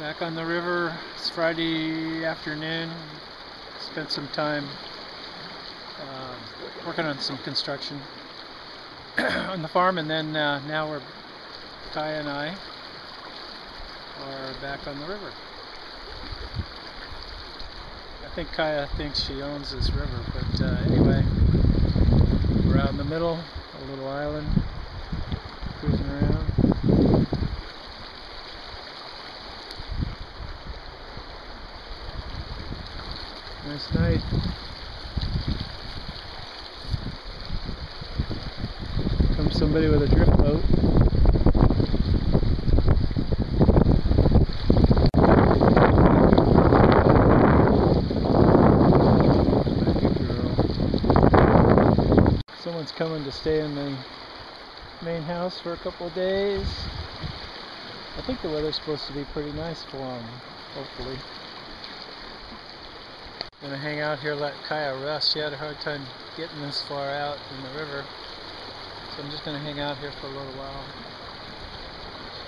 Back on the river. It's Friday afternoon. Spent some time working on some construction on the farm, and then now Khayah and I are back on the river. I think Khayah thinks she owns this river, but anyway, we're out in the middle, a little island, cruising around. Nice night. Comes somebody with a drift boat. Someone's coming to stay in the main house for a couple of days. I think the weather's supposed to be pretty nice for them, hopefully. Gonna hang out here, let Khayah rest. She had a hard time getting this far out in the river, so I'm just gonna hang out here for a little while.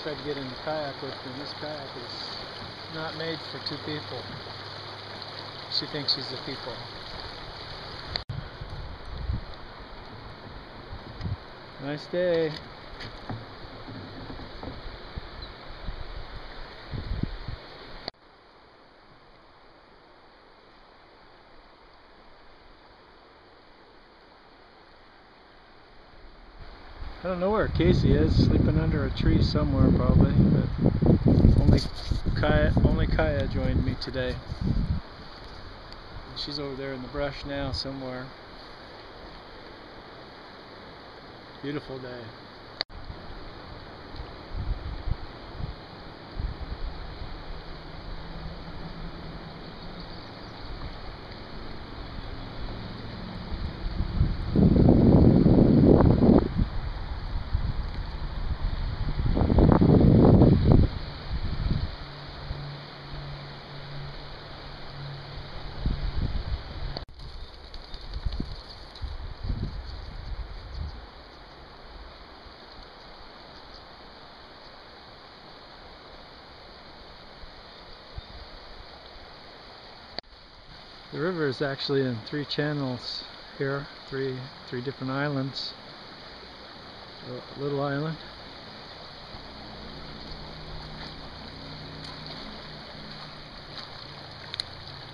Tried to get in the kayak with me. This kayak is not made for two people. She thinks she's the people. Nice day. I don't know where Casey is, sleeping under a tree somewhere probably, but only Khayah joined me today. She's over there in the brush now somewhere. Beautiful day. The river is actually in three channels here, three different islands. A little island.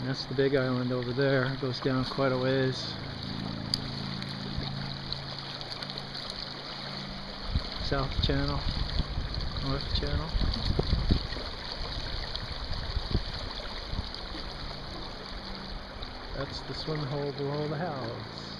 And that's the big island over there. It goes down quite a ways. South channel, north channel. That's the swim hole below the house.